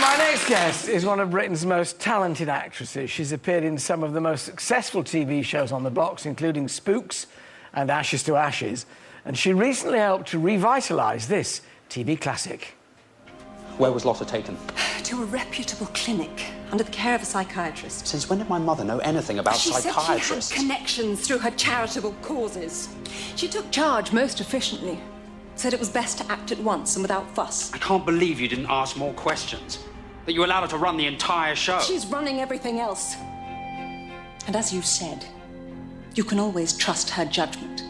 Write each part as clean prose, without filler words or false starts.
My next guest is one of Britain's most talented actresses. She's appeared in some of the most successful TV shows on the blocks, including Spooks and Ashes to Ashes. And she recently helped to revitalise this TV classic. Where was Lotta taken? To a reputable clinic, under the care of a psychiatrist. Since when did my mother know anything about psychiatrists? She said she had connections through her charitable causes. She took charge most efficiently. Said it was best to act at once and without fuss. I can't believe you didn't ask more questions. That you allowed her to run the entire show. She's running everything else. And as you said, you can always trust her judgment.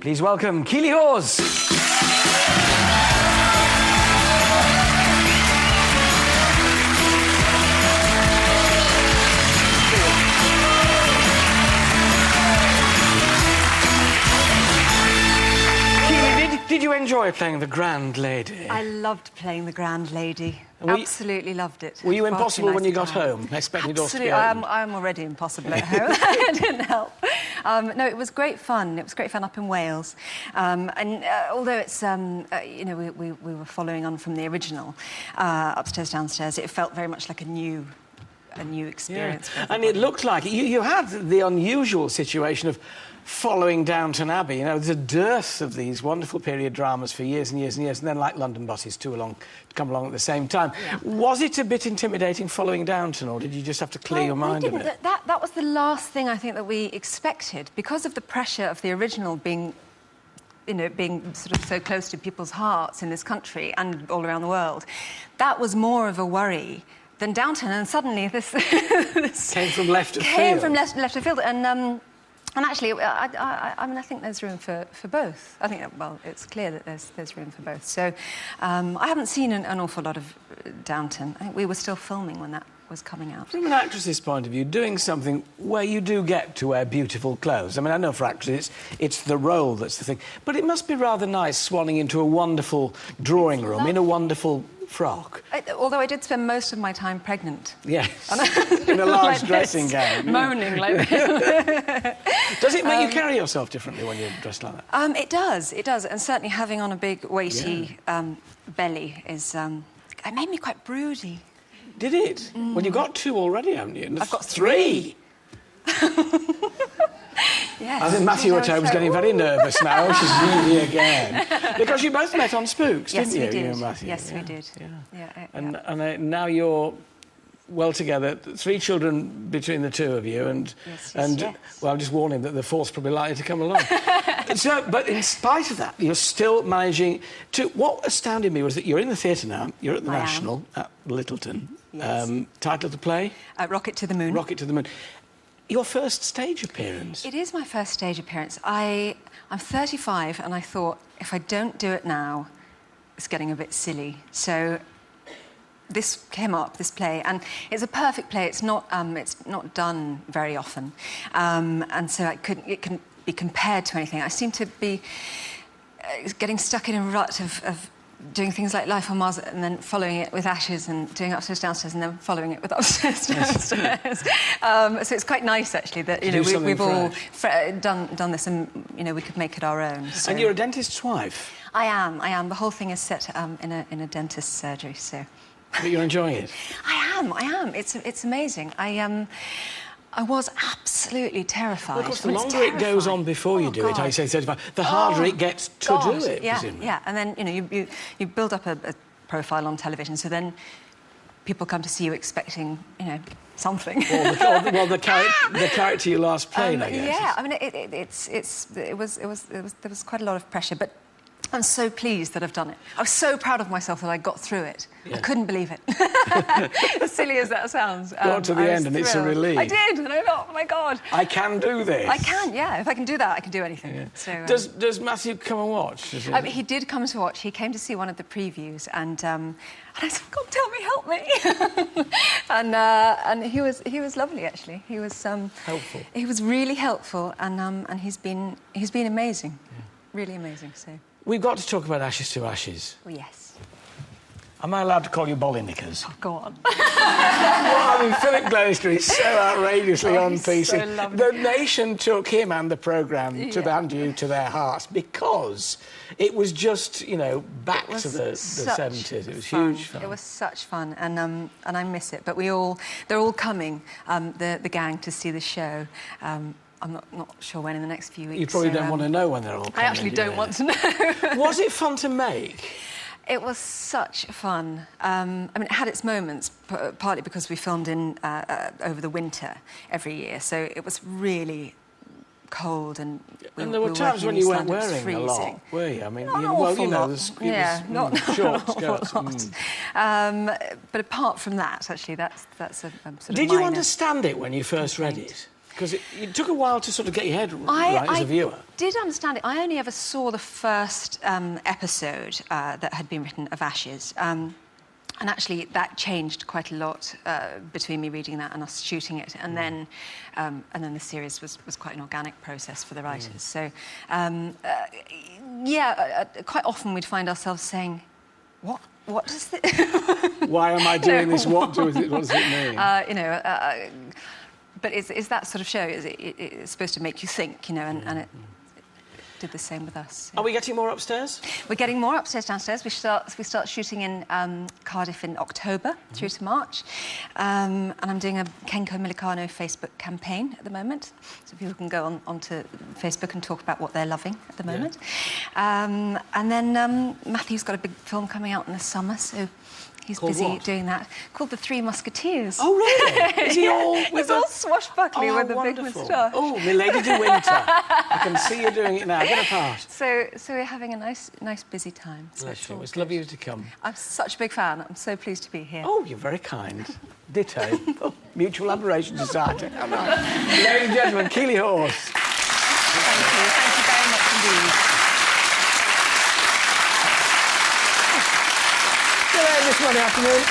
Please welcome Keeley Hawes. Did you enjoy playing the Grand Lady? I loved playing the Grand Lady. Absolutely loved it. Were you impossible when you got home, expecting it all to be open? I'm already impossible at home. It didn't help. No, it was great fun. It was great fun up in Wales. Although it's, you know, we were following on from the original, upstairs, downstairs, it felt very much like a new experience. Yeah. And it looked like you had the unusual situation of following Downton Abbey. You know, there's a dearth of these wonderful period dramas for years and years and years, and then, like London Buses, come along at the same time. Yeah. Was it a bit intimidating following Downton, or did you just have to clear your mind of it? That was the last thing I think that we expected, because of the pressure of the original being, you know, being sort of so close to people's hearts in this country and all around the world. That was more of a worry than Downton, and suddenly this came from left of field. Came from left of field, and actually, I mean, I think there's room for both. I think, well, it's clear that there's room for both. So, I haven't seen an awful lot of Downton. I think we were still filming when that was coming out. From an actress's point of view, doing something where you do get to wear beautiful clothes. I mean, I know for actresses it's the role that's the thing, but it must be rather nice swanning into a wonderful drawing room in a wonderful frock. Although I did spend most of my time pregnant. Yes, in a large like dressing gown. Moaning like this. Does it make you carry yourself differently when you're dressed like that? It does, and certainly having on a big, weighty belly is... it made me quite broody. Did it? Well, you've got two already, haven't you? I've got three. Yes. I think Matthew or Toby's getting very nervous now. She's really again. Because you both met on Spooks, didn't you? Yes, we did. You and Matthew? Yes, we did. Yeah. And now you're well together. 3 children between the two of you, and well, I'm just warning that the fourth's probably likely to come along. But in spite of that, you're still managing to. What astounded me was that you're in the theatre now. You're at the National at Littleton. Yes. Title of the play? Rocket to the Moon. Rocket to the Moon. Your first stage appearance? It is my first stage appearance. I'm 35, and I thought, if I don't do it now, it's getting a bit silly. So this came up, this play, and it's a perfect play. It's not done very often, and so it can be compared to anything. I seem to be getting stuck in a rut of doing things like Life on Mars and then following it with Ashes and doing Upstairs, Downstairs and then following it with Upstairs, Downstairs. So it's quite nice, actually, that, you know, we've all done this and, you know, we could make it our own. So. And you're a dentist's wife? I am. The whole thing is set in a dentist's surgery, so... But you're enjoying it? I am. It's amazing. I was absolutely terrified. Well, of course, the longer it goes on before you do it, I say 35, the harder it gets to do it, presumably. Yeah, and then, you know, you build up a profile on television, so then people come to see you expecting, you know, something. Well, the character you last played, I guess. Yeah, I mean, there was quite a lot of pressure, but I'm so pleased that I've done it. I was so proud of myself that I got through it. Yeah. I couldn't believe it. As silly as that sounds. Got to the end and it's a relief. I did, and I thought, oh my God. I can do this. I can, yeah. If I can do that, I can do anything. Yeah. So, does Matthew come and watch? He did come to watch. He came to see one of the previews, and I said, God, tell me, help me. and he was lovely, actually. He was helpful. He was really helpful, and he's been amazing, really amazing. So. We've got to talk about Ashes to Ashes. Oh, yes. Am I allowed to call you Bolly Knickers? Oh, go on. Well, I mean, Philip Glaister is so outrageously on PC. So lovely. The nation took him and the programme and you to their hearts because it was just, you know, back to the 70s. It was huge fun. It was such fun, and I miss it. But they're all coming, the gang, to see the show. I'm not sure when in the next few weeks. You probably don't want to know when they're all coming. I actually don't want to know. Was it fun to make? It was such fun. I mean, it had its moments, partly because we filmed in over the winter every year, so it was really cold, and there were times when you weren't wearing a lot, were you? I mean, not short skirts. But apart from that, actually, that's a sort of. Did you understand it when you first read it? Because it took a while to sort of get your head right as a viewer. I did understand it. I only ever saw the first episode that had been written of Ashes. And actually, that changed quite a lot between me reading that and us shooting it. And then the series was quite an organic process for the writers. So, quite often we'd find ourselves saying, what does this... Why am I doing this? What does it mean? But it's that sort of show. It's supposed to make you think, you know, and it did the same with us. Are we getting more upstairs? We're getting more upstairs, downstairs. We start shooting in Cardiff in October through to March. And I'm doing a Kenko Milicano Facebook campaign at the moment. So people can go onto Facebook and talk about what they're loving at the moment. And then Matthew's got a big film coming out in the summer, so... He's busy doing that. Called The Three Musketeers. Oh, really? Is he all with He's all swashbuckling with a big moustache. Oh, my Lady de Winter. I can see you doing it now. Get a part. So we're having a nice busy time. So It's lovely of you to come. I'm such a big fan. I'm so pleased to be here. Oh, you're very kind. Ditto. Mutual Admiration Society. Come on. Ladies and gentlemen, Keeley Hawes. Thank you. Thank you very much indeed. This Monday afternoon.